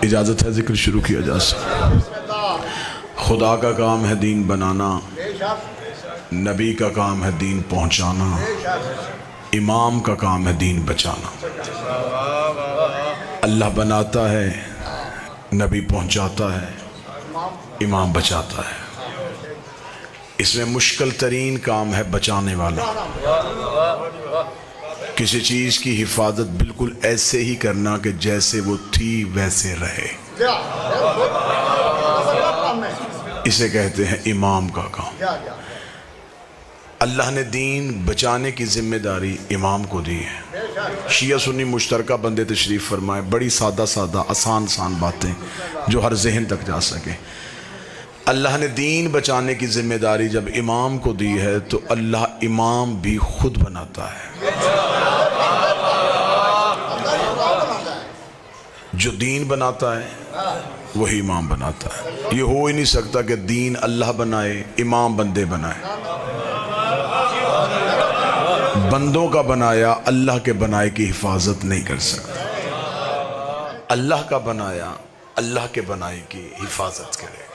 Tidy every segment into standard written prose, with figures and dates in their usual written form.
اجازت ہے ذکر شروع کیا جا سکتا۔ خدا کا کام ہے دین بنانا، نبی کا کام ہے دین پہنچانا، امام کا کام ہے دین بچانا۔ اللہ بناتا ہے، نبی پہنچاتا ہے، امام بچاتا ہے۔ اس میں مشکل ترین کام ہے بچانے والا۔ کسی چیز کی حفاظت بالکل ایسے ہی کرنا کہ جیسے وہ تھی ویسے رہے، اسے کہتے ہیں امام کا کام۔ اللہ نے دین بچانے کی ذمہ داری امام کو دی ہے۔ شیعہ سنی مشترکہ بندے تشریف فرمائے، بڑی سادہ سادہ آسان باتیں جو ہر ذہن تک جا سکے۔ اللہ نے دین بچانے کی ذمہ داری جب امام کو دی ہے تو اللہ امام بھی خود بناتا ہے۔ جو دین بناتا ہے وہی امام بناتا ہے۔ یہ ہو ہی نہیں سکتا کہ دین اللہ بنائے، امام بندے بنائے۔ بندوں کا بنایا اللہ کے بنائے کی حفاظت نہیں کر سکتا، اللہ کا بنایا اللہ کے بنائے کی حفاظت کرے گا۔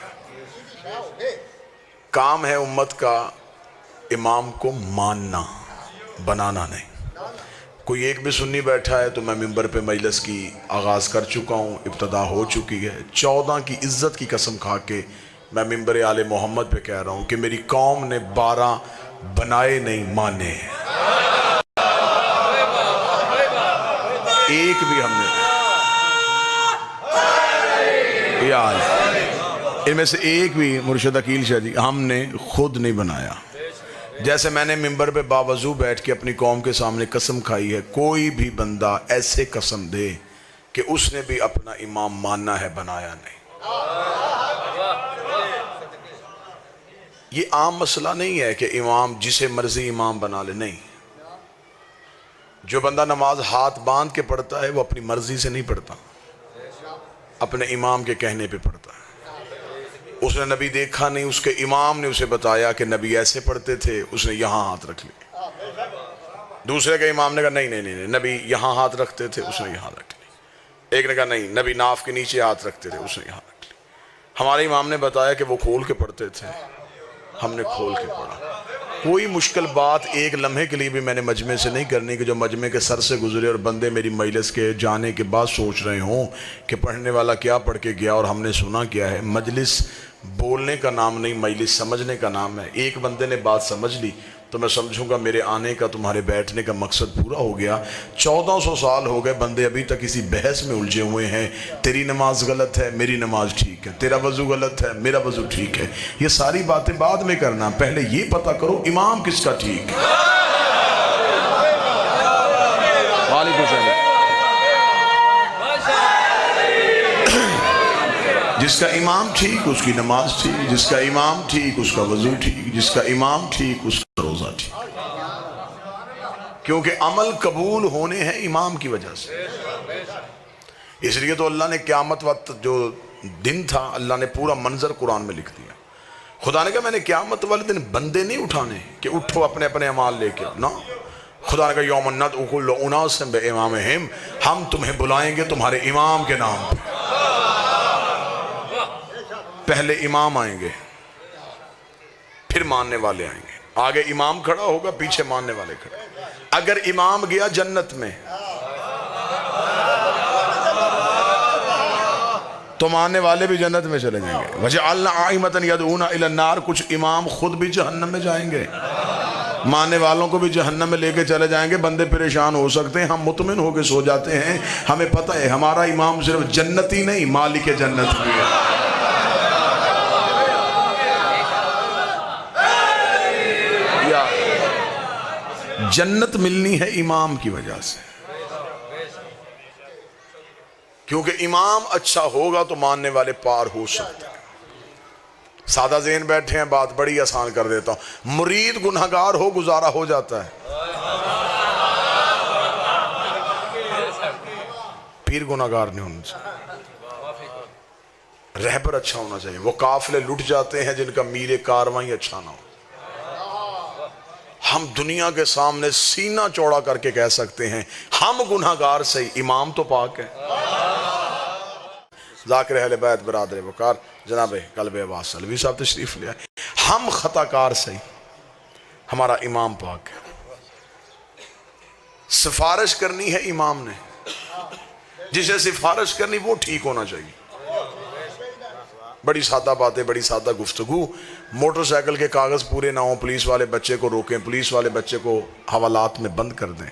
کام ہے امت کا امام کو ماننا، بنانا نہیں۔ کوئی ایک بھی سنی بیٹھا ہے تو میں ممبر پہ مجلس کی آغاز کر چکا ہوں، ابتدا ہو چکی ہے۔ 14 کی عزت کی قسم کھا کے میں ممبر آل محمد پہ کہہ رہا ہوں کہ میری قوم نے 12 بنائے نہیں مانے۔ ایک بھی ہم نے یاد ان میں سے ایک بھی مرشد عقیل شاہ جی ہم نے خود نہیں بنایا۔ جیسے میں نے ممبر پہ باوضو بیٹھ کے اپنی قوم کے سامنے قسم کھائی ہے، کوئی بھی بندہ ایسے قسم دے کہ اس نے بھی اپنا امام ماننا ہے، بنایا نہیں۔ یہ عام مسئلہ نہیں ہے کہ امام جسے مرضی امام بنا لے، نہیں۔ جو بندہ نماز ہاتھ باندھ کے پڑھتا ہے وہ اپنی مرضی سے نہیں پڑھتا، اپنے امام کے کہنے پہ پڑھتا ہے۔ اس نے نبی دیکھا نہیں، اس کے امام نے اسے بتایا کہ نبی ایسے پڑھتے تھے، اس نے یہاں ہاتھ رکھ لیا۔ دوسرے کے امام نے کہا نہیں نبی یہاں ہاتھ رکھتے تھے، اس نے یہاں رکھ لی۔ ایک نے کہا نہیں نبی ناف کے نیچے ہاتھ رکھتے تھے، اس نے یہاں رکھ لی۔ ہمارے امام نے بتایا کہ وہ کھول کے پڑھتے تھے، ہم نے کھول کے پڑھا۔ کوئی مشکل بات ایک لمحے کے لیے بھی میں نے مجمع سے نہیں کرنی کہ جو مجمع کے سر سے گزرے اور بندے میری مجلس کے جانے کے بعد سوچ رہے ہوں کہ پڑھنے والا کیا پڑھ کے گیا اور ہم نے سنا کیا ہے۔ مجلس بولنے کا نام نہیں، مجلس سمجھنے کا نام ہے۔ ایک بندے نے بات سمجھ لی تو میں سمجھوں گا میرے آنے کا، تمہارے بیٹھنے کا مقصد پورا ہو گیا۔ 1400 سال ہو گئے، بندے ابھی تک اسی بحث میں الجھے ہوئے ہیں، تیری نماز غلط ہے میری نماز ٹھیک ہے، تیرا وضو غلط ہے میرا وضو ٹھیک ہے۔ یہ ساری باتیں بعد میں کرنا، پہلے یہ پتہ کرو امام کس کا ٹھیک ہے۔ وعلیکم السلام۔ جس کا امام ٹھیک اس کی نماز ٹھیک، جس کا امام ٹھیک اس کا وضو ٹھیک، جس کا امام ٹھیک اس کا روزہ ٹھیک۔ کیونکہ عمل قبول ہونے ہیں امام کی وجہ سے۔ اس لیے تو اللہ نے قیامت وقت جو دن تھا، اللہ نے پورا منظر قرآن میں لکھ دیا۔ خدا نے کہا میں نے قیامت والے دن بندے نہیں اٹھانے کہ اٹھو اپنے اپنے اعمال لے کے، نا۔ خدا نے کہا یوم ندعو کل اناس بامامہم، ہم تمہیں بلائیں گے تمہارے امام کے نام پہ۔ پہلے امام آئیں گے، پھر ماننے والے آئیں گے۔ آگے امام کھڑا ہوگا، پیچھے ماننے والے کھڑے۔ اگر امام گیا جنت میں تو ماننے والے بھی جنت میں چلے جائیں گے۔ وَجَعَلْنَا أَئِمَّةً يَدْعُونَ إِلَى النَّارِ، کچھ امام خود بھی جہنم میں جائیں گے، ماننے والوں کو بھی جہنم میں لے کے چلے جائیں گے۔ بندے پریشان ہو سکتے ہیں، ہم مطمئن ہو کے سو جاتے ہیں، ہمیں پتہ ہے ہمارا امام صرف جنتی نہیں مالک جنت بھی ہے۔ جنت ملنی ہے امام کی وجہ سے، کیونکہ امام اچھا ہوگا تو ماننے والے پار ہو سکتے ہیں۔ سادہ ذہن بیٹھے ہیں، بات بڑی آسان کر دیتا ہوں۔ مرید گناہگار ہو گزارا ہو جاتا ہے، پیر گناہگار نہیں ہونا چاہیے، رہبر اچھا ہونا چاہیے۔ وہ قافلے لٹ جاتے ہیں جن کا میر کارواں اچھا نہ ہو۔ ہم دنیا کے سامنے سینہ چوڑا کر کے کہہ سکتے ہیں ہم گناہگار سے، امام تو پاک ہے۔ ذاکر اہل بیت برادر وقار جناب قلب عباس سلوی صاحب تشریف لے آئے. ہم خطا کار صحیح، ہمارا امام پاک ہے. سفارش کرنی ہے امام نے، جسے سفارش کرنی وہ ٹھیک ہونا چاہیے. بڑی سادہ باتیں، بڑی سادہ گفتگو. موٹر سائیکل کے کاغذ پورے نہ ہوں، پولیس والے بچے کو روکیں، پولیس والے بچے کو حوالات میں بند کر دیں.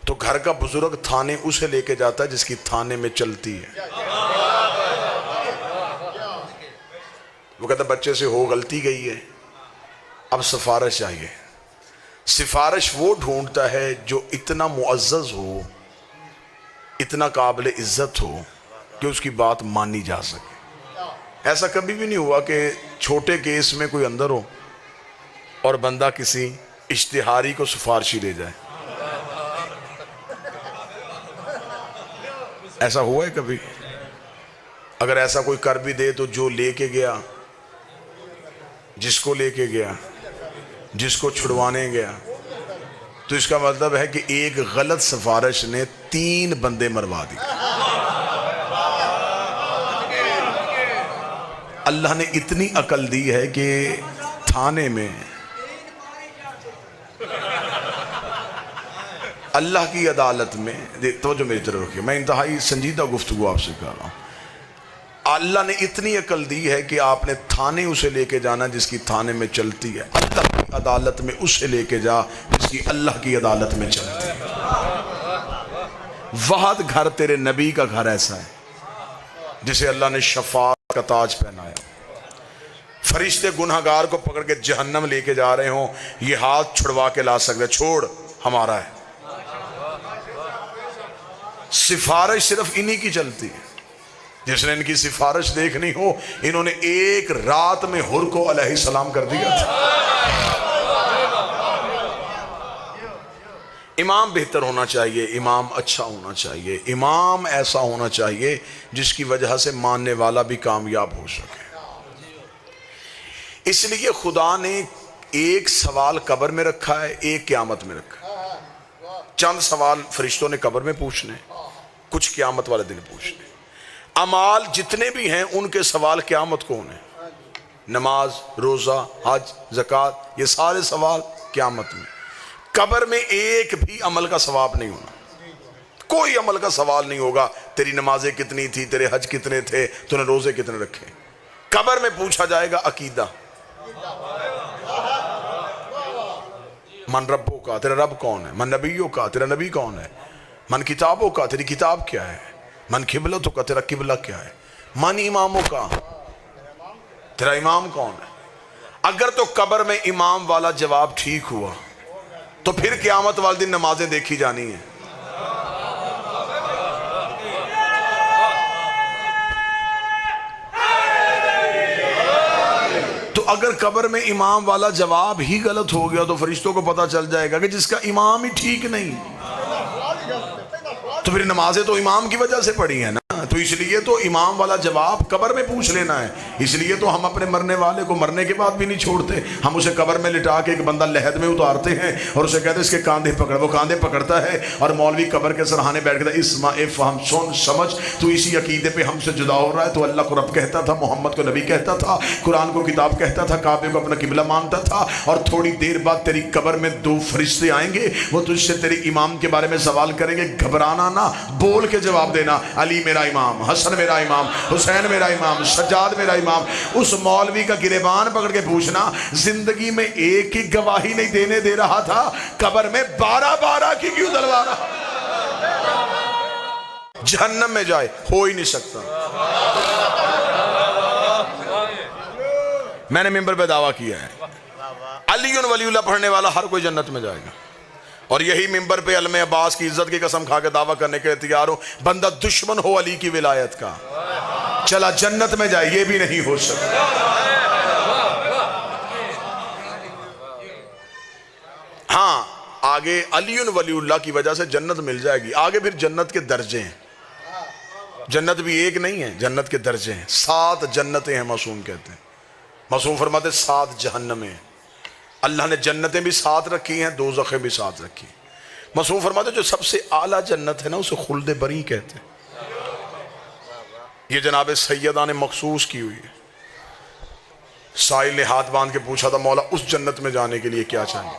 تو گھر کا بزرگ تھانے اسے لے کے جاتا ہے جس کی تھانے میں چلتی ہے. وہ کہتا ہے بچے سے ہو غلطی گئی ہے، اب سفارش چاہیے. سفارش وہ ڈھونڈتا ہے جو اتنا معزز ہو، اتنا قابل عزت ہو کہ اس کی بات مانی جا سکے. ایسا کبھی بھی نہیں ہوا کہ چھوٹے کیس میں کوئی اندر ہو اور بندہ کسی اشتہاری کو سفارشی لے جائے. ایسا ہوا ہے کبھی؟ اگر ایسا کوئی کر بھی دے تو جو لے کے گیا، جس کو لے کے گیا، جس کو چھڑوانے گیا، تو اس کا مطلب ہے کہ ایک غلط سفارش نے 3 بندے مروا دی. اللہ نے اتنی عقل دی ہے کہ تھانے میں اللہ کی عدالت میں، توجہ میری طرف رکھیے، میں انتہائی سنجیدہ گفتگو آپ سے کر رہا ہوں. اللہ نے اتنی عقل دی ہے کہ آپ نے تھانے اسے لے کے جانا جس کی تھانے میں چلتی ہے. اللہ کی عدالت میں اسے لے کے جا جس کی اللہ کی عدالت میں چلتی ہے. وحد گھر تیرے نبی کا گھر ایسا ہے جسے اللہ نے شفاعت کا تاج پہنایا. فرشتے گنہگار کو پکڑ کے جہنم لے کے جا رہے ہوں، یہ ہاتھ چھڑوا کے لا سکتے، چھوڑ ہمارا ہے. سفارش صرف انہی کی چلتی ہے. جس نے ان کی سفارش دیکھنی ہو، انہوں نے ایک رات میں حر کو علیہ السلام کر دیا تھا. امام بہتر ہونا چاہیے، امام اچھا ہونا چاہیے، امام ایسا ہونا چاہیے جس کی وجہ سے ماننے والا بھی کامیاب ہو سکے. اس لیے خدا نے ایک سوال قبر میں رکھا ہے، ایک قیامت میں رکھا ہے. چند سوال فرشتوں نے قبر میں پوچھنے، کچھ قیامت والے دن پوچھنے. اعمال جتنے بھی ہیں ان کے سوال قیامت کو ہونے، نماز، روزہ، حج، زکوٰۃ، یہ سارے سوال قیامت میں. قبر میں ایک بھی عمل کا ثواب نہیں ہونا، کوئی عمل کا سوال نہیں ہوگا. تیری نمازیں کتنی تھی، تیرے حج کتنے تھے، تو نے روزے کتنے رکھے. قبر میں پوچھا جائے گا عقیدہ، من ربوں کا، تیرا رب کون ہے، من نبیوں کا، تیرا نبی کون ہے، من کتابوں کا، تیری کتاب کیا ہے، من قبلتوں کا، تیرا قبلہ کیا ہے، من اماموں کا، تیرا امام کون ہے. اگر تو قبر میں امام والا جواب ٹھیک ہوا تو پھر قیامت والے دن نمازیں دیکھی جانی ہیں. تو اگر قبر میں امام والا جواب ہی غلط ہو گیا تو فرشتوں کو پتا چل جائے گا کہ جس کا امام ہی ٹھیک نہیں، تو پھر نمازیں تو امام کی وجہ سے پڑھی ہیں نا. تو اس لیے تو امام والا جواب قبر میں پوچھ لینا ہے. اس لیے تو ہم اپنے مرنے والے کو مرنے کے بعد بھی نہیں چھوڑتے. ہم اسے قبر میں لٹا کے ایک بندہ لحد میں اتارتے ہیں اور اسے کہتے ہیں اس کے کاندھے پکڑ. وہ کاندھے پکڑتا ہے اور مولوی قبر کے سرحانے بیٹھ کے اسمع افہم سن سمجھ، تو اسی عقیدے پہ ہم سے جدا ہو رہا ہے. تو اللہ کو رب کہتا تھا، محمد کو نبی کہتا تھا، قرآن کو کتاب کہتا تھا، کعبے کو اپنا قبلہ مانتا تھا. اور تھوڑی دیر بعد تیری قبر میں 2 فرشتے آئیں گے، وہ تجھ سے تیری امام کے بارے میں سوال کریں گے. گھبرانا نہ، بول کے جواب دینا، علی میرا امام، حسن میرا امام، حسین میرا امام، سجاد میرا امام. اس مولوی کا گریبان پکڑ کے پوچھنا، زندگی میں ایک ہی گواہی نہیں دینے دے رہا تھا، قبر میں 12 کی کیوں دلوا رہا؟ جہنم میں جائے، ہو ہی نہیں سکتا. میں نے ممبر پہ دعویٰ کیا ہے علی ولی اللہ پڑھنے والا ہر کوئی جنت میں جائے گا. اور یہی ممبر پہ علم عباس کی عزت کی قسم کھا کے دعویٰ کرنے کے تیار ہو، بندہ دشمن ہو علی کی ولایت کا، چلا جنت میں جائے، یہ بھی نہیں ہو سکتا. ہاں آگے علی ولی اللہ کی وجہ سے جنت مل جائے گی. آگے پھر جنت کے درجے ہیں. جنت بھی ایک نہیں ہے، جنت کے درجے ہیں. 7 جنتیں ہیں معصوم کہتے ہیں. معصوم فرماتے 7 جہنمیں ہیں. اللہ نے جنتیں بھی 7 رکھی ہیں، دوزخیں بھی 7 رکھی ہیں. معصوم فرماتے جو سب سے اعلیٰ جنت ہے نا اسے خلد بری کہتے ہیں. یہ جناب سیدہ نے مخصوص کی ہوئی ہے۔ سائل نے ہاتھ باندھ کے پوچھا تھا مولا اس جنت میں جانے کے لیے کیا چاہیے؟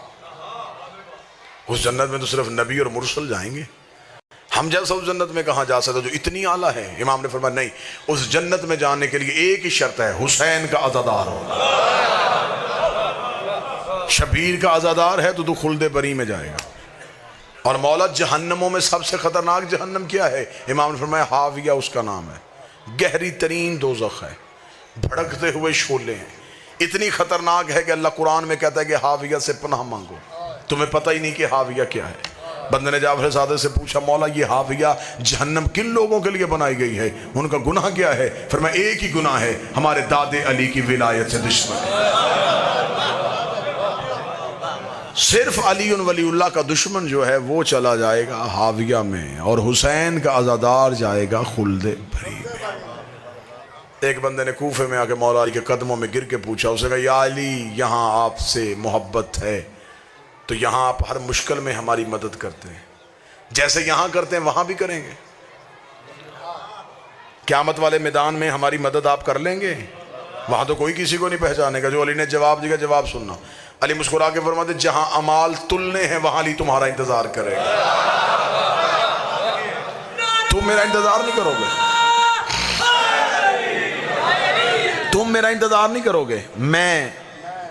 اس جنت میں تو صرف نبی اور مرسل جائیں گے، ہم جیسا اس جنت میں کہاں جا سکتے جو اتنی اعلیٰ ہے؟ امام نے فرمایا نہیں، اس جنت میں جانے کے لیے ایک ہی شرط ہے، حسین کا عزادار ہونا۔ شبیر کا عزادار ہے تو خلد بری میں جائے گا۔ اور مولا جہنموں میں سب سے خطرناک جہنم کیا ہے؟ امام نے فرمایا حاویہ اس کا نام ہے، گہری ترین دوزخ ہے، بھڑکتے ہوئے شعلے ہیں، اتنی خطرناک ہے کہ اللہ قرآن میں کہتا ہے کہ حاویہ سے پناہ مانگو۔ تمہیں پتہ ہی نہیں کہ حاویہ کیا ہے۔ بندے نے جعفر صادق سے پوچھا مولا یہ حاویہ جہنم کن لوگوں کے لیے بنائی گئی ہے، ان کا گناہ کیا ہے؟ فرمایا ایک ہی گناہ ہے، ہمارے دادے علی کی ولایت سے دشمن ہے۔ صرف علی ولی اللہ کا دشمن جو ہے وہ چلا جائے گا حاویہ میں، اور حسین کا عزادار جائے گا خلد بری میں۔ ایک بندے نے کوفے میں آ کے مولا علی کے قدموں میں گر کے پوچھا، اسے کہا یا علی یہاں آپ سے محبت ہے تو یہاں آپ ہر مشکل میں ہماری مدد کرتے ہیں، جیسے یہاں کرتے ہیں وہاں بھی کریں گے؟ قیامت والے میدان میں ہماری مدد آپ کر لیں گے؟ وہاں تو کوئی کسی کو نہیں پہچانے گا۔ جو علی نے جواب دیا جواب سننا، علی مسکرا کے فرماتے جہاں اعمال تلنے ہیں وہاں علی تمہارا انتظار کرے گا۔ تم میرا انتظار نہیں کرو گے، تم میرا انتظار نہیں کرو گے، میں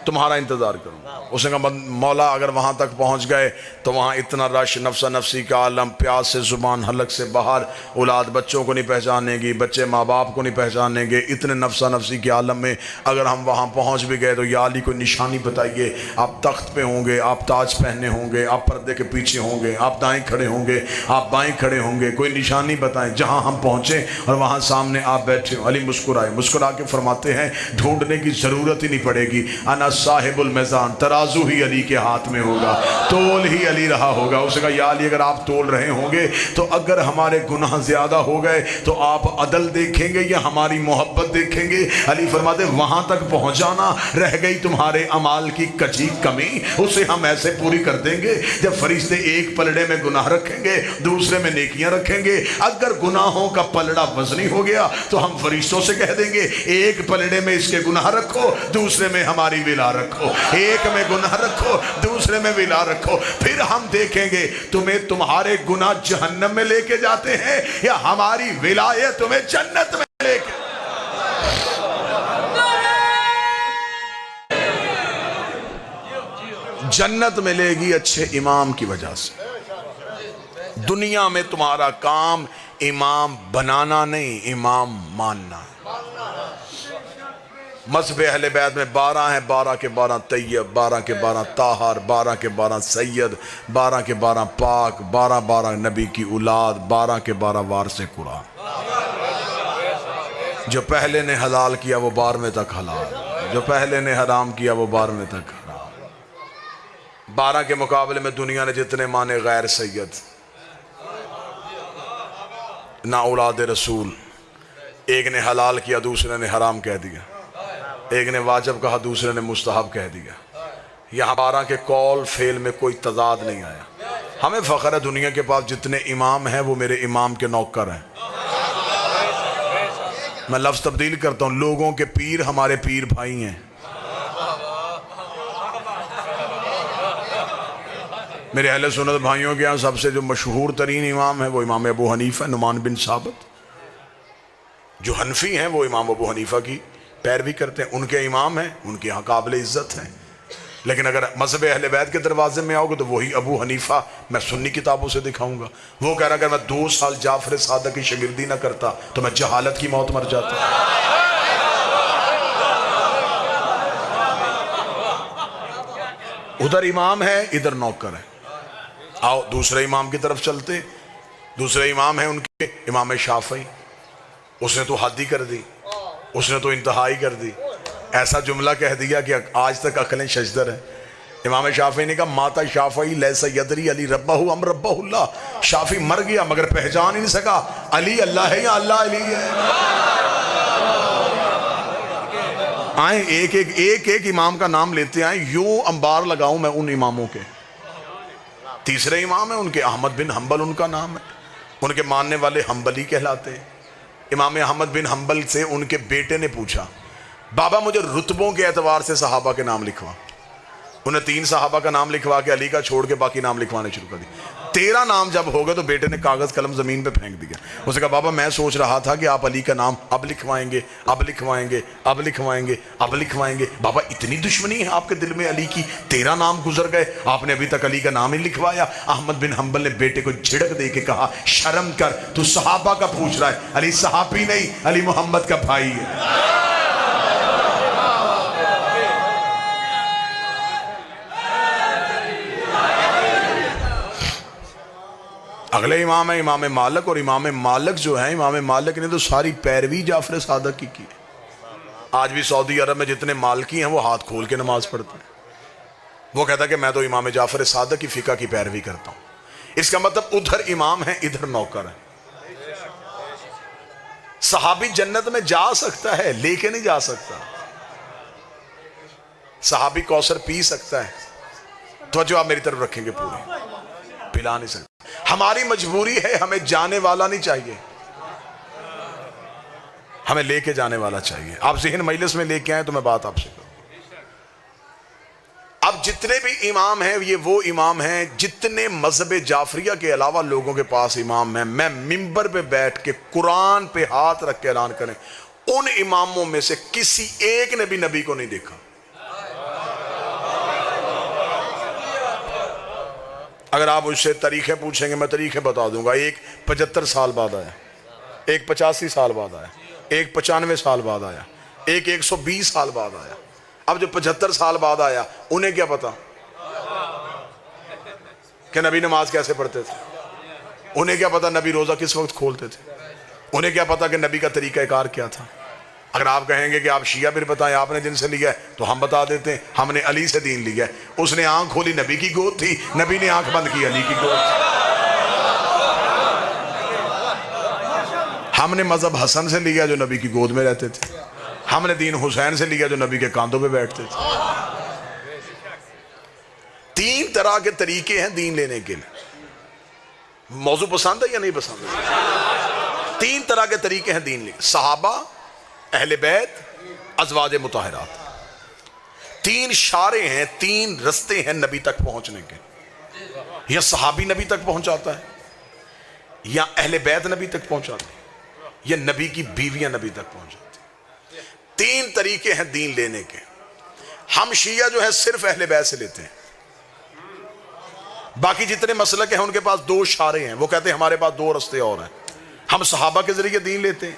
تمہارا انتظار کروں گا۔ اس نے کہا مولا اگر وہاں تک پہنچ گئے تو وہاں اتنا رش، نفسا نفسی کا عالم، پیاس سے زبان حلق سے باہر، اولاد بچوں کو نہیں پہچانے گی، بچے ماں باپ کو نہیں پہچانیں گے، اتنے نفسا نفسی کے عالم میں اگر ہم وہاں پہنچ بھی گئے تو یا علی کوئی نشانی بتائیے، آپ تخت پہ ہوں گے، آپ تاج پہنے ہوں گے، آپ پردے کے پیچھے ہوں گے، آپ دائیں کھڑے ہوں گے، آپ بائیں کھڑے ہوں گے، کوئی نشانی بتائیں جہاں ہم پہنچیں اور وہاں سامنے آپ بیٹھے ہوں۔ علی مسکرائے، مسکرا کے فرماتے ہیں ڈھونڈنے کی ضرورت ہی نہیں پڑے گی، انا صاحب المیزان، ترازو ہی علی کے ہاتھ میں ہوگا، تول ہی علی رہا ہوگا۔ اسے کہا یا علی اگر آپ تول رہے ہوں گے تو اگر ہمارے گناہ زیادہ ہو گئے تو آپ عدل دیکھیں گے یا ہماری محبت دیکھیں گے؟ علی فرماتے وہاں تک پہنچانا، رہ گئی تمہارے اعمال کی کچی کمی، اسے ہم ایسے پوری کر دیں گے جب فرشتے ایک پلڑے میں گناہ رکھیں گے دوسرے میں نیکیاں رکھیں گے، اگر گناہوں کا پلڑا وزنی ہو گیا تو ہم فرشتوں سے کہہ دیں گے ایک پلڑے میں اس کے گناہ رکھو دوسرے میں ہماری ولا رکھو، ایک میں گناہ رکھو دوسرے میں ولا رکھو، پھر ہم دیکھیں گے تمہیں تمہارے گناہ جہنم میں لے کے جاتے ہیں یا ہماری ولایت تمہیں جنت میں لے کے۔ جنت ملے گی اچھے امام کی وجہ سے۔ دنیا میں تمہارا کام امام بنانا نہیں، امام ماننا ہے۔ مذہب اہل بیت میں 12 ہیں، 12 کے 12 طیب، 12 کے 12 طاہر، 12 کے 12 سید، 12 کے 12 پاک، 12 نبی کی اولاد، 12 کے 12 وارث قرآن۔ جو پہلے نے حلال کیا وہ 12ویں تک حلال، جو پہلے نے حرام کیا وہ 12ویں تک حرام۔ 12 کے مقابلے میں دنیا نے جتنے مانے غیر سید، نہ اولاد رسول، ایک نے حلال کیا دوسرے نے حرام کہہ دیا، ایک نے واجب کہا دوسرے نے مستحب کہہ دیا۔ یہاں 12 کے قول فعل میں کوئی تضاد نہیں آیا۔ ہمیں فخر ہے دنیا کے پاس جتنے امام ہیں وہ میرے امام کے نوکر ہیں۔ میں لفظ تبدیل کرتا ہوں، لوگوں کے پیر ہمارے پیر بھائی ہیں۔ میرے اہل سنت بھائیوں کے ہاں سب سے جو مشہور ترین امام ہے وہ امام ابو حنیفہ نعمان بن ثابت۔ جو حنفی ہیں وہ امام ابو حنیفہ کی پیروی کرتے ہیں، ان کے امام ہیں، ان کے یہاں قابل عزت ہیں۔ لیکن اگر مذہب اہل بیت کے دروازے میں آؤ گے تو وہی ابو حنیفہ میں سنی کتابوں سے دکھاؤں گا، وہ کہہ رہا اگر میں 2 سال جعفر صادق کی شاگردی نہ کرتا تو میں جہالت کی موت مر جاتا۔ ادھر امام ہے ادھر نوکر ہے۔ آؤ دوسرے امام کی طرف چلتے۔ دوسرے امام ہیں ان کے امام شافعی، اس نے تو حد ہی کر دی، اس نے تو انتہائی کر دی، ایسا جملہ کہہ دیا کہ آج تک عقلیں شجدر ہیں۔ امام شافعی نے کہا ماتا شافعی لیسا یدری علی ربہ ام ربہ اللہ، شافعی مر گیا مگر پہچان ہی نہیں سکا علی اللہ ہے یا اللہ علی ہے۔ آئیں ایک امام کا نام لیتے آئیں، یوں انبار لگاؤں میں ان اماموں کے۔ تیسرے امام ہیں ان کے احمد بن حنبل ان کا نام ہے، ان کے ماننے والے حنبلی کہلاتے ہیں۔ امام احمد بن حنبل سے ان کے بیٹے نے پوچھا بابا مجھے رتبوں کے اعتبار سے صحابہ کے نام لکھوا. انہیں 3 صحابہ کا نام لکھوا کے علی کا چھوڑ کے باقی نام لکھوانے شروع کر دی. 13 نام جب ہو گئے تو بیٹے نے کاغذ قلم زمین پہ پھینک دیا. اس نے کہا بابا میں سوچ رہا تھا کہ آپ علی کا نام اب لکھوائیں گے اب لکھوائیں گے اب لکھوائیں گے اب لکھوائیں گے. بابا اتنی دشمنی ہے آپ کے دل میں علی کی, 13 نام گزر گئے آپ نے ابھی تک علی کا نام ہی لکھوایا. احمد بن حنبل نے بیٹے کو جھڑک دے کے کہا شرم کر, تو صحابہ کا پوچھ رہا ہے, علی صحابی نہیں علی محمد کا بھائی ہے. اگلے امام ہے امام مالک, اور امام مالک جو ہے امام مالک نے تو ساری پیروی جعفر صادق کی کی. آج بھی سعودی عرب میں جتنے مالکی ہیں وہ ہاتھ کھول کے نماز پڑھتے ہیں. وہ کہتا ہے کہ میں تو امام جعفر صادق کی فقہ کی پیروی کرتا ہوں. اس کا مطلب ادھر امام ہے ادھر نوکر ہے. صحابی جنت میں جا سکتا ہے لیکن نہیں جا سکتا. صحابی کوثر پی سکتا ہے, توجہ آپ میری طرف رکھیں گے پوری, پلا نہیں سکتا. ہماری مجبوری ہے, ہمیں جانے والا نہیں چاہیے, ہمیں لے کے جانے والا چاہیے. آپ ذہن مجلس میں لے کے آئیں تو میں بات آپ سے کروں. اب جتنے بھی امام ہیں یہ وہ امام ہیں جتنے مذہب جعفریہ کے علاوہ لوگوں کے پاس امام ہیں. میں منبر پہ بیٹھ کے قرآن پہ ہاتھ رکھ کے اعلان کریں, ان اماموں میں سے کسی ایک نے بھی نبی کو نہیں دیکھا. اگر آپ مجھ سے تاریخیں پوچھیں گے میں تاریخیں بتا دوں گا. ایک 75 سال بعد آیا, ایک 85 سال بعد آیا, ایک 95 سال بعد آیا, ایک 120 سال بعد آیا. اب جو 75 سال بعد آیا انہیں کیا پتا کہ نبی نماز کیسے پڑھتے تھے, انہیں کیا پتا نبی روزہ کس وقت کھولتے تھے, انہیں کیا پتا کہ نبی کا طریقہ کار کیا تھا. اگر آپ کہیں گے کہ آپ شیعہ پھر بتائیں آپ نے جن سے لیا ہے, تو ہم بتا دیتے ہیں ہم نے علی سے دین لیا ہے. اس نے آنکھ کھولی نبی کی گود تھی, نبی نے آنکھ بند کی علی کی گود تھی. ہم نے مذہب حسن سے لیا جو نبی کی گود میں رہتے تھے, ہم نے دین حسین سے لیا جو نبی کے کاندھوں پہ بیٹھتے تھے. 3 طرح کے طریقے ہیں دین لینے کے لیے. موضوع پسند ہے یا نہیں پسند ہے؟ 3 طرح کے طریقے ہیں دین لینے. صحابہ, اہل بیت, ازواج مطہرات. 3 شارے ہیں, 3 رستے ہیں نبی تک پہنچنے کے. یا صحابی نبی تک پہنچاتا ہے, یا اہل بیت نبی تک پہنچاتے ہیں, یا نبی کی بیویاں نبی تک پہنچاتی ہیں. 3 طریقے ہیں دین لینے کے. ہم شیعہ جو ہے صرف اہل بیت سے لیتے ہیں. باقی جتنے مسلک ہیں ان کے پاس 2 شارے ہیں, وہ کہتے ہیں ہمارے پاس 2 رستے اور ہیں. ہم صحابہ کے ذریعے دین لیتے ہیں,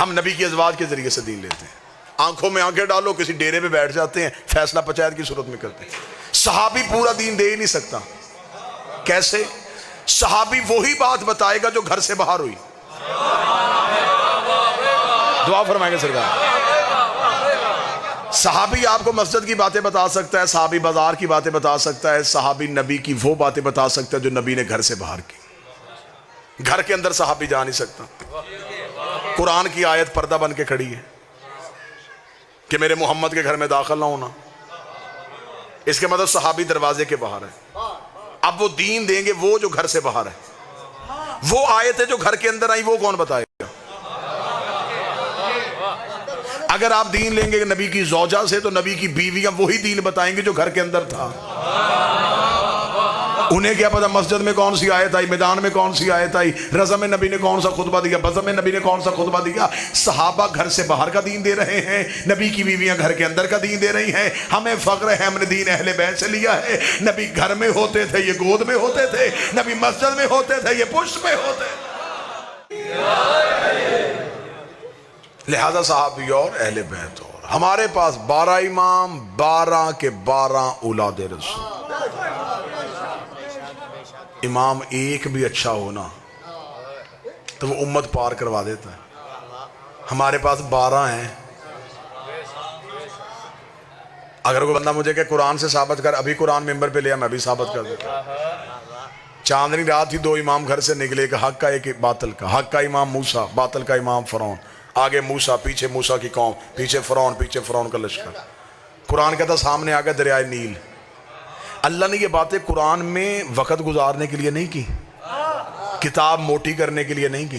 ہم نبی کی ازواج کے ذریعے سے دین لیتے ہیں. آنکھوں میں آنکھیں ڈالو, کسی ڈیرے پہ بیٹھ جاتے ہیں, فیصلہ پنچایت کی صورت میں کرتے ہیں. صحابی پورا دین دے ہی نہیں سکتا. کیسے؟ صحابی وہی بات بتائے گا جو گھر سے باہر ہوئی. دعا فرمائیں گے سرکار. صحابی آپ کو مسجد کی باتیں بتا سکتا ہے, صحابی بازار کی باتیں بتا سکتا ہے, صحابی نبی کی وہ باتیں بتا سکتا ہے جو نبی نے گھر سے باہر کی. گھر کے اندر صحابی جا نہیں سکتا. قرآن کی آیت پردہ بن کے کھڑی ہے کہ میرے محمد کے گھر میں داخل نہ ہونا, اس کے مطلب صحابی دروازے کے باہر ہے. اب وہ دین دیں گے وہ جو گھر سے باہر ہے. وہ آیتیں جو گھر کے اندر آئی وہ کون بتائے گا؟ اگر آپ دین لیں گے نبی کی زوجہ سے تو نبی کی بیویاں وہی دین بتائیں گے جو گھر کے اندر تھا. انہیں کیا پتا مسجد میں کون سی آیت آئی, میدان میں کون سی آیت آئی, رضا میں نبی نے کون سا خطبہ دیا, بزم میں نبی نے کون سا خطبہ دیا. صحابہ گھر سے باہر کا دین دے رہے ہیں, نبی کی بیویاں گھر کے اندر کا دین دے رہی ہیں. ہمیں فخر ہے ہم نے دین اہل بیت سے لیا ہے. نبی گھر میں ہوتے تھے, یہ گود میں ہوتے تھے. نبی مسجد میں ہوتے تھے, یہ پشت میں ہوتے تھے. لہذا صحابی اور اہل بیت اور. ہمارے پاس 12 امام, 12 کے 12 اولاد رسول. امام ایک بھی اچھا ہونا تو وہ امت پار کروا دیتا ہے. ہمارے پاس 12 ہیں. اگر کوئی بندہ مجھے کہ قرآن سے ثابت کر, ابھی قرآن ممبر پہ لیا, میں بھی ثابت کر دیتا. چاندنی رات ہی 2 امام گھر سے نکلے, ایک حق کا ایک باطل کا. حق کا امام موسیٰ, باطل کا امام فرعون. آگے موسیٰ, پیچھے موسیٰ کی قوم, پیچھے فرعون کا لشکر. قرآن کہتا سامنے آگے دریائے نیل. اللہ نے یہ باتیں قرآن میں وقت گزارنے کے لیے نہیں کی, کتاب موٹی کرنے کے لیے نہیں کی.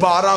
12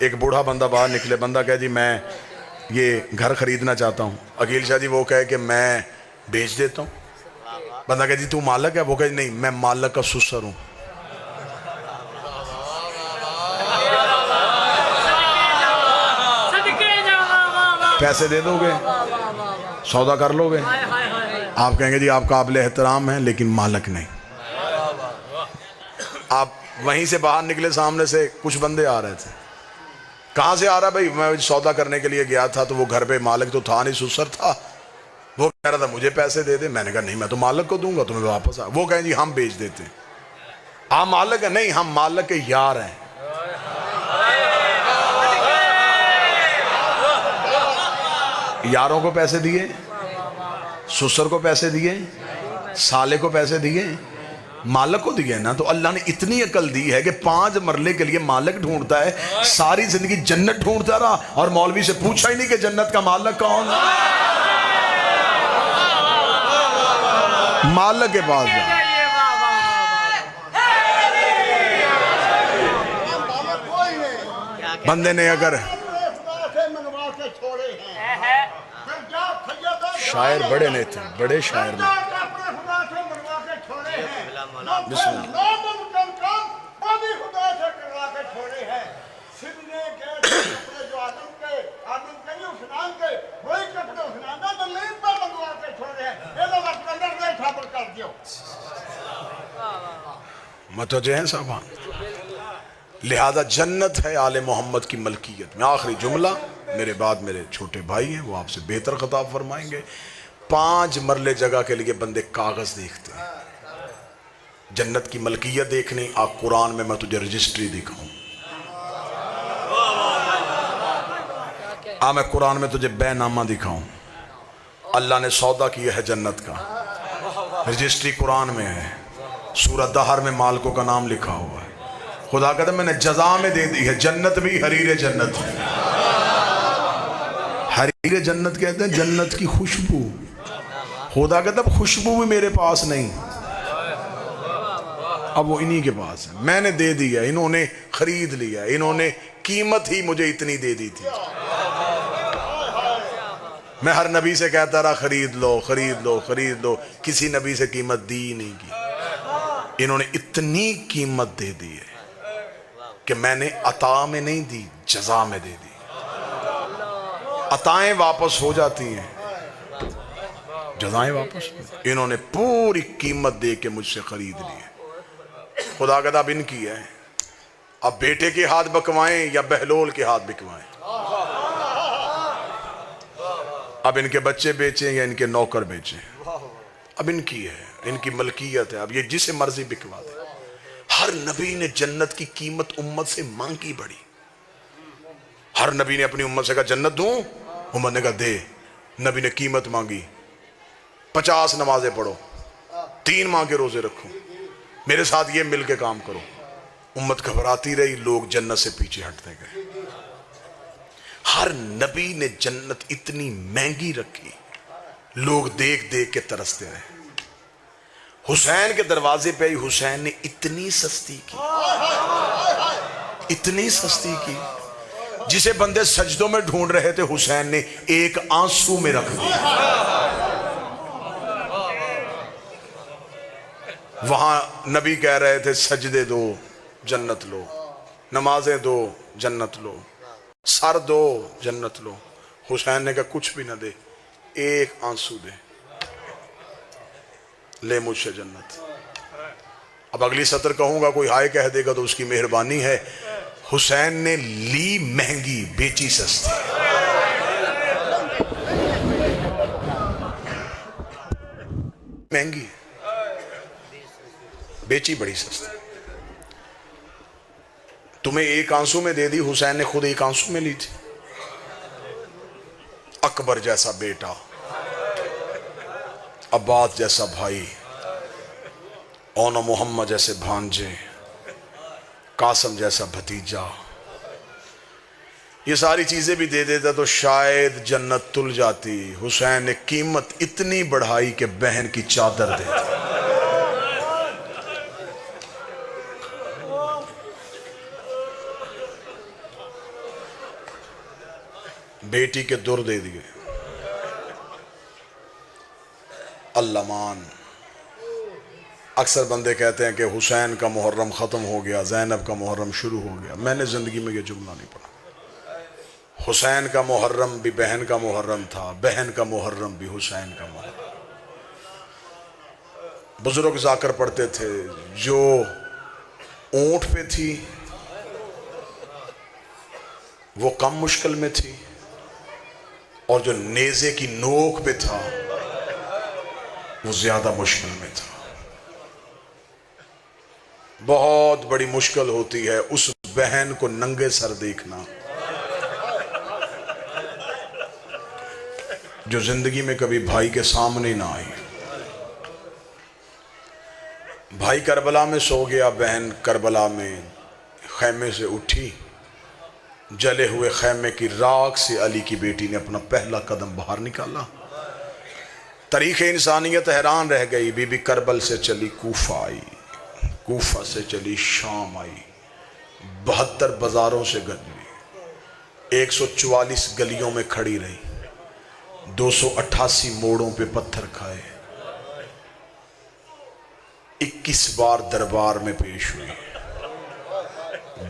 ایک بوڑھا بندہ باہر نکلے, بندہ کہے جی میں یہ گھر خریدنا چاہتا ہوں. عقیل شاہ جی وہ کہے کہ میں بیچ دیتا ہوں. بندہ کہے جی تو مالک ہے؟ وہ کہے نہیں میں مالک کا سسر ہوں. پیسے دے دو گے, سودا کر لو گے, آپ کہیں گے جی آپ قابل احترام ہیں لیکن مالک نہیں. آپ وہیں سے باہر نکلے, سامنے سے کچھ بندے آ رہے تھے. کہاں سے آ رہا بھائی؟ میں سودا کرنے کے لیے گیا تھا تو وہ گھر پہ مالک تو تھا نہیں, سسر تھا. وہ کہہ رہا تھا مجھے پیسے دے دے. میں نے کہا نہیں میں تو مالک کو دوں گا, تمہیں واپس آ. وہ کہیں جی ہم بیچ دیتے ہیں. آپ مالک ہیں؟ نہیں ہم مالک کے یار ہیں. یاروں کو پیسے دیے, سسر کو پیسے دیے, سالے کو پیسے دیے, مالک کو دیے نا. تو اللہ نے اتنی عقل دی ہے کہ 5 مرلے کے لیے مالک ڈھونڈتا ہے. ساری زندگی جنت ڈھونڈتا رہا اور مولوی سے پوچھا ہی نہیں کہ جنت کا مالک کون ہے. مالک کے پاس جا. بندے نے اگر شاعر بڑے نہیں تھے, بڑے شاعر نے بسم اللہ. متوجہ ہیں صاحبان؟ لہذا جنت ہے آل محمد کی ملکیت میں. آخری جملہ میرے بعد میرے چھوٹے بھائی ہیں, وہ آپ سے بہتر خطاب فرمائیں گے. 5 مرلے جگہ کے لیے بندے کاغذ دیکھتے ہیں. جنت کی ملکیت دیکھنی, آپ قرآن میں تجھے رجسٹری دکھاؤں. میں قرآن میں تجھے بے نامہ دکھاؤں. اللہ نے سودا کیا ہے جنت کا, رجسٹری قرآن میں ہے. سورہ دہر میں مالکوں کا نام لکھا ہوا ہے. خدا کہتا ہے میں نے جزا میں دے دی ہے. جنت بھی حریر جنت ہے. حریر جنت کہتے ہیں جنت کی خوشبو. خدا کہتا ہے خوشبو بھی میرے پاس نہیں, اب وہ انہی کے پاس ہے. میں نے دے دیا, انہوں نے خرید لیا, انہوں نے قیمت ہی مجھے اتنی دے دی تھی. میں ہر نبی سے کہتا رہا خرید لو خرید لو خرید لو, کسی نبی سے قیمت دی نہیں کی. انہوں نے اتنی قیمت دے دی ہے کہ میں نے عطا میں نہیں دی, جزا میں دے دی. عطائیں واپس ہو جاتی ہیں, جزائیں واپس. انہوں نے پوری قیمت دے کے مجھ سے خرید لی ہے. خدا کہتا اب ان کی ہے, اب بیٹے کے ہاتھ بکوائیں یا بہلول کے ہاتھ بکوائیں. اب ان کے بچے بیچیں یا ان کے نوکر بیچیں, اب ان کی ہے, ان کی ملکیت ہے. اب یہ جسے مرضی بکوا دے. ہر نبی نے جنت کی قیمت امت سے مانگی بڑی. ہر نبی نے اپنی امت سے کہا جنت دوں, امت نے کہا دے. نبی نے قیمت مانگی, 50 نمازیں پڑھو, 3 ماہ کے روزے رکھو, میرے ساتھ یہ مل کے کام کرو. امت گھبراتی رہی, لوگ جنت سے پیچھے ہٹتے گئے. ہر نبی نے جنت اتنی مہنگی رکھی, لوگ دیکھ دیکھ کے ترستے رہے. حسین کے دروازے پہ حسین نے اتنی سستی کی, اتنی سستی کی, جسے بندے سجدوں میں ڈھونڈ رہے تھے حسین نے ایک آنسو میں رکھ دیا. وہاں نبی کہہ رہے تھے سجدے دو جنت لو, نمازیں دو جنت لو, سر دو جنت لو. حسین نے کہا کچھ بھی نہ دے, ایک آنسو دے, لے مجھ سے جنت. اب اگلی سطر کہوں گا, کوئی ہائے کہہ دے گا تو اس کی مہربانی ہے. حسین نے لی مہنگی, بیچی سستی. مہنگی بیچی بڑی سستی. تمہیں ایک آنسو میں دے دی, حسین نے خود ایک آنسو میں لی تھی. اکبر جیسا بیٹا, عباس جیسا بھائی, اون محمد جیسے بھانجے, قاسم جیسا بھتیجا, یہ ساری چیزیں بھی دے دیتا تو شاید جنت تل جاتی. حسین نے قیمت اتنی بڑھائی کہ بہن کی چادر دے دی. بیٹی کے در دے دیے۔ اللہ مان۔ اکثر بندے کہتے ہیں کہ حسین کا محرم ختم ہو گیا، زینب کا محرم شروع ہو گیا۔ میں نے زندگی میں یہ جملہ نہیں پڑھا۔ حسین کا محرم بھی بہن کا محرم تھا، بہن کا محرم بھی حسین کا محرم۔ بزرگ ذاکر پڑھتے تھے، جو اونٹ پہ تھی وہ کم مشکل میں تھی، اور جو نیزے کی نوک پہ تھا وہ زیادہ مشکل میں تھا۔ بہت بڑی مشکل ہوتی ہے اس بہن کو ننگے سر دیکھنا جو زندگی میں کبھی بھائی کے سامنے نہ آئی۔ بھائی کربلا میں سو گیا، بہن کربلا میں خیمے سے اٹھی، جلے ہوئے خیمے کی راکھ سے علی کی بیٹی نے اپنا پہلا قدم باہر نکالا۔ تاریخ انسانیت حیران رہ گئی۔ بی بی کربل سے چلی کوفہ آئی، کوفہ سے چلی شام آئی، 72 بازاروں سے گزری، 144 گلیوں میں کھڑی رہی، 288 موڑوں پہ پتھر کھائے، 21 بار دربار میں پیش ہوئی،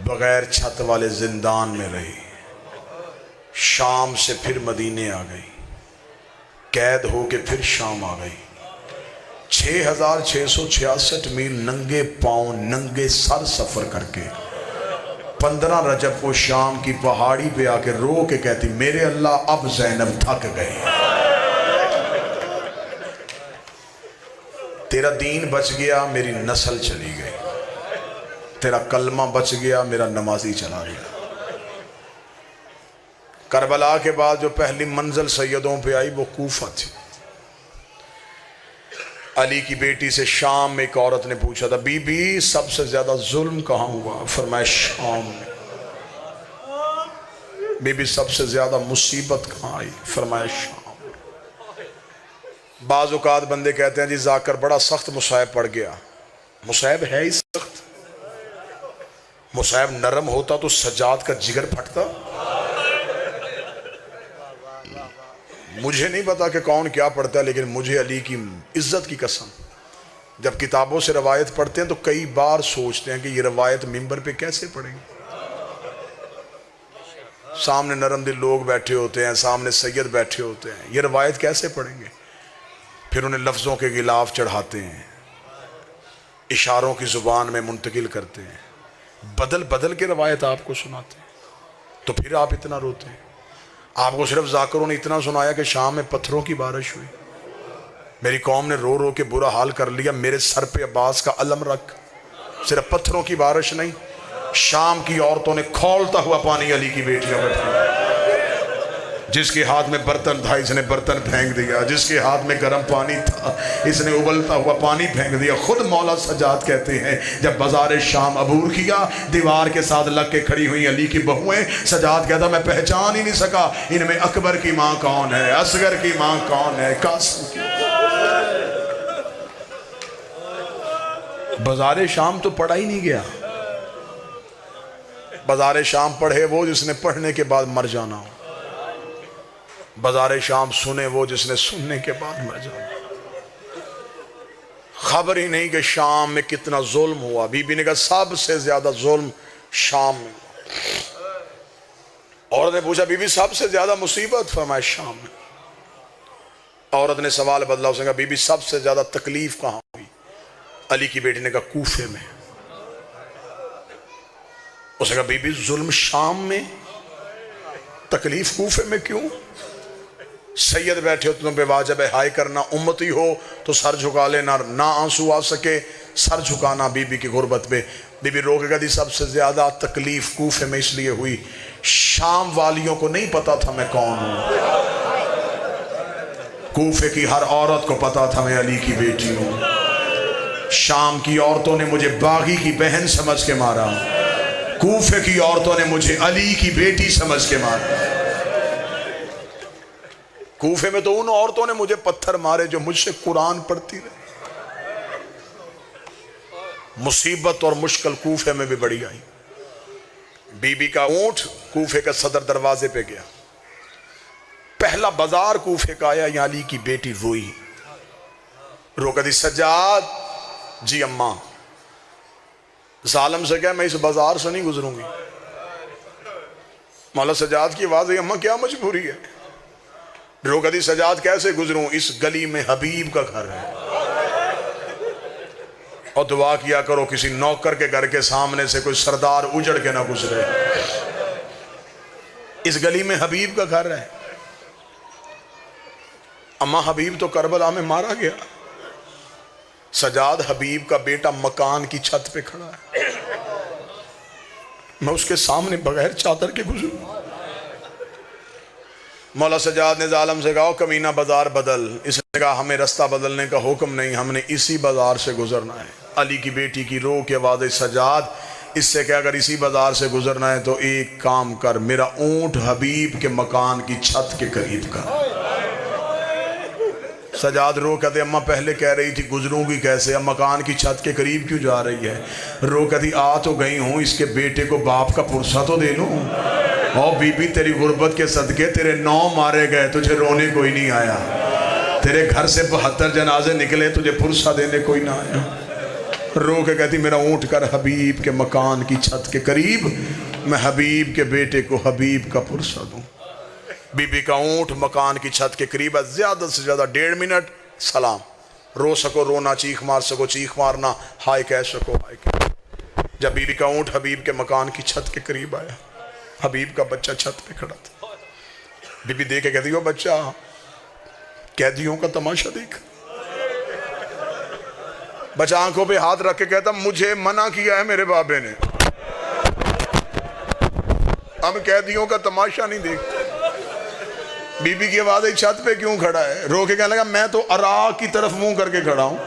بغیر چھت والے زندان میں رہی، شام سے پھر مدینے آ گئی، قید ہو کے پھر شام آ گئی، 6666 میل ننگے پاؤں ننگے سر سفر کر کے 15 رجب کو شام کی پہاڑی پہ آ کے رو کے کہتی، میرے اللہ اب زینب تھک گئی، تیرا دین بچ گیا، میری نسل چلی گئی، تیرا کلمہ بچ گیا، میرا نمازی چلا گیا۔ کربلا کے بعد جو پہلی منزل سیدوں پہ آئی وہ کوفہ تھی۔ علی کی بیٹی سے شام میں ایک عورت نے پوچھا تھا، بی بی سب سے زیادہ ظلم کہاں ہوا؟ فرمایا شام میں۔ بی بی سب سے زیادہ مصیبت کہاں آئی؟ فرمایا شام میں۔ بعض اوقات بندے کہتے ہیں جی ذاکر بڑا سخت مصائب پڑ گیا۔ مصائب ہے ہی سخت، مصائب نرم ہوتا تو سجاد کا جگر پھٹتا۔ مجھے نہیں پتا کہ کون کیا پڑھتا ہے، لیکن مجھے علی کی عزت کی قسم جب کتابوں سے روایت پڑھتے ہیں تو کئی بار سوچتے ہیں کہ یہ روایت منبر پہ کیسے پڑھیں گے۔ سامنے نرم دل لوگ بیٹھے ہوتے ہیں، سامنے سید بیٹھے ہوتے ہیں، یہ روایت کیسے پڑھیں گے؟ پھر انہیں لفظوں کے غلاف چڑھاتے ہیں، اشاروں کی زبان میں منتقل کرتے ہیں، بدل بدل کے روایت آپ کو سناتے ہیں، تو پھر آپ اتنا روتے ہیں۔ آپ کو صرف ذاکروں نے اتنا سنایا کہ شام میں پتھروں کی بارش ہوئی، میری قوم نے رو رو کے برا حال کر لیا، میرے سر پہ عباس کا علم رکھ۔ صرف پتھروں کی بارش نہیں، شام کی عورتوں نے کھولتا ہوا پانی علی کی بیٹیوں میں پھینکا، جس کے ہاتھ میں برتن تھا اس نے برتن پھینک دیا، جس کے ہاتھ میں گرم پانی تھا اس نے ابلتا ہوا پانی پھینک دیا۔ خود مولا سجاد کہتے ہیں جب بازار شام عبور کیا، دیوار کے ساتھ لگ کے کھڑی ہوئی علی کی بہویں، سجاد کہتا میں پہچان ہی نہیں سکا ان میں اکبر کی ماں کون ہے، اصغر کی ماں کون ہے، قاسم کی۔ بازار شام تو پڑھا ہی نہیں گیا، بازار شام پڑھے وہ جس نے پڑھنے کے بعد مر جانا ہو، بازار شام سنے وہ جس نے سننے کے بعد مر جانا۔ خبر ہی نہیں کہ شام میں کتنا ظلم ہوا۔ بی بی نے کہا سب سے زیادہ ظلم شام میں ہوا۔ عورت نے پوچھا بی بی سب سے زیادہ مصیبت؟ فرمایا شام میں۔ عورت نے سوال بدلا، اس نے کہا بی بی سب سے زیادہ تکلیف کہاں ہوئی؟ علی کی بیٹی نے کہا کوفے میں۔ اس نے کہا بی بی ظلم شام میں، تکلیف کوفے میں کیوں؟ سید بیٹھے ہو تم پہ واجب ہے ہائے کرنا، امتی ہو تو سر جھکا لینا، نہ آنسو آ سکے سر جھکانا بی بی کی غربت پہ۔ بی بی رو کے کہتی سب سے زیادہ تکلیف کوفے میں اس لیے ہوئی، شام والیوں کو نہیں پتا تھا میں کون ہوں، کوفے کی ہر عورت کو پتا تھا میں علی کی بیٹی ہوں۔ شام کی عورتوں نے مجھے باغی کی بہن سمجھ کے مارا، کوفے کی عورتوں نے مجھے علی کی بیٹی سمجھ کے مارا۔ کوفے میں تو ان عورتوں نے مجھے پتھر مارے جو مجھ سے قرآن پڑھتی رہی۔ مصیبت اور مشکل کوفے میں بھی بڑی آئی۔ بی بی کا اونٹ کوفے کا صدر دروازے پہ گیا، پہلا بازار کوفے کا آیا، یہاں علی کی بیٹی روئی، رو کہتی سجاد جی اماں، ظالم سے کہا میں اس بازار سے نہیں گزروں گی۔ مولا سجاد کی آواز ہے اماں کیا مجبوری ہے؟ رو کہتی سجاد کیسے گزروں، اس گلی میں حبیب کا گھر ہے، اور دعا کیا کرو کسی نوکر کے گھر کے سامنے سے کوئی سردار اجڑ کے نہ گزرے، اس گلی میں حبیب کا گھر ہے۔ اماں حبیب تو کربلا میں مارا گیا، سجاد حبیب کا بیٹا مکان کی چھت پہ کھڑا ہے، میں اس کے سامنے بغیر چادر کے گزروں؟ مولا سجاد نے ظالم سے کہا کمینہ بازار بدل، اس نے کہا ہمیں رستہ بدلنے کا حکم نہیں، ہم نے اسی بازار سے گزرنا ہے۔ علی کی بیٹی کی رو کے آواز سجاد اس سے کہ اگر اسی بازار سے گزرنا ہے تو ایک کام کر، میرا اونٹ حبیب کے مکان کی چھت کے قریب کر۔ سجاد رو کہتے اماں پہلے کہہ رہی تھی گزروں گی کیسے، اب مکان کی چھت کے قریب کیوں جا رہی ہے؟ رو کہتی آ تو گئی ہوں، اس کے بیٹے کو باپ کا پرسہ تو دے لوں۔ او بی بی تیری غربت کے صدقے تیرے 9 مارے گئے، تجھے رونے کوئی نہیں آیا، تیرے گھر سے 72 جنازے نکلے، تجھے پرسہ دینے کوئی نہ آیا۔ رو کے کہتی میرا اونٹ کر حبیب کے مکان کی چھت کے قریب، میں حبیب کے بیٹے کو حبیب کا پرسہ دوں۔ بی بی کا اونٹ مکان کی چھت کے قریب ہے، زیادہ سے زیادہ 1.5 منٹ سلام، رو سکو رونا، چیخ مار سکو چیخ مارنا، ہائے کہہ سکو ہائے کہہ۔ جب بی بی کا اونٹ حبیب کے مکان کی چھت کے قریب آیا، حبیب کا بچہ چھت پہ کھڑا تھا، بی بی دیکھ کے کہتی ہو بچہ قیدیوں کا تماشا دیکھ۔ بچہ آنکھوں پہ ہاتھ رکھ کے کہتا مجھے منع کیا ہے میرے بابے نے، ہم قیدیوں کا تماشا نہیں دیکھتے۔ بی بی کی آواز چھت پہ کیوں کھڑا ہے؟ رو کے کہنے لگا میں تو عراق کی طرف منہ کر کے کھڑا ہوں۔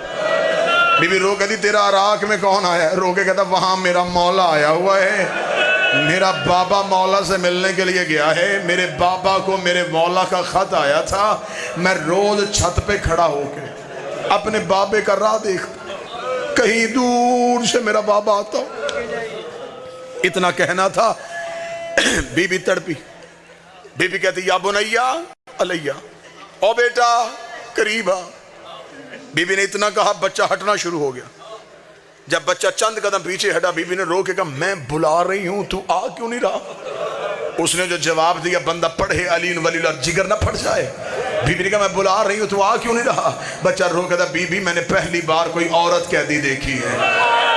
بی بی رو کہتی تیرا عراق میں کون آیا ہے؟ رو کے کہتا وہاں میرا مولا آیا ہوا ہے، میرا بابا مولا سے ملنے کے لیے گیا ہے، میرے بابا کو میرے مولا کا خط آیا تھا، میں روز چھت پہ کھڑا ہو کے اپنے بابے کا راہ دیکھتا، کہیں دور سے میرا بابا آتا ہو۔ اتنا کہنا تھا، بی بی تڑپی، بی بی کہتی یا بنیا علیہ، او بیٹا قریب آ۔ بی بی نے اتنا کہا بچہ ہٹنا شروع ہو گیا۔ جب بچہ چند قدم پیچھے ہٹا، بی بی نے رو کے کہا میں بلا رہی ہوں تو آ کیوں نہیں رہا؟ اس نے جو جواب دیا بندہ پڑھے علی ولی اللہ جگر نہ پھٹ جائے۔ بی بی نے کہا میں بلا رہی ہوں تو آ کیوں نہیں رہا؟ بچہ رو کہتا بی بی میں نے پہلی بار کوئی عورت قیدی دیکھی ہے،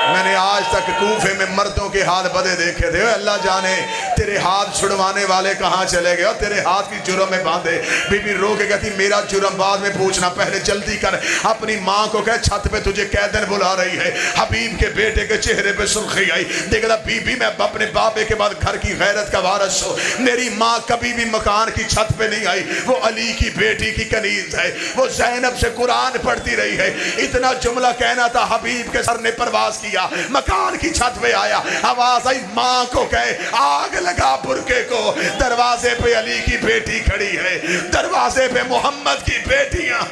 میں نے آج تک کوفے میں مردوں کے ہاتھ بدے دیکھے تھے، اللہ جانے تیرے ہاتھ چھڑوانے والے کہاں چلے گئے اور تیرے ہاتھ کی جرم میں باندھے۔ بی بی رو کے کہتی میرا جرم بعد میں پوچھنا، پہلے جلدی کر، اپنی ماں کو کہہ چھت پہ تجھے قیدن بلا رہی ہے۔ حبیب کے بیٹے کے چہرے پہ سرخی آئی، دیکھتا بی بی میں اپنے بابے کے بعد گھر کی غیرت کا وارث ہوں، میری ماں کبھی بھی مکان کی چھت پہ نہیں آئی، وہ علی کی بیٹی کی کنیز ہے، وہ زینب سے قرآن پڑھتی رہی ہے۔ اتنا جملہ کہنا تھا، حبیب کے سر نے پرواز کیا، مکان کی چھت پہ آیا، آواز آئی ماں کو کہے آگ لگا برکے کو، دروازے پہ علی کی بیٹی کھڑی ہے، دروازے پہ محمد کی بیٹیاں۔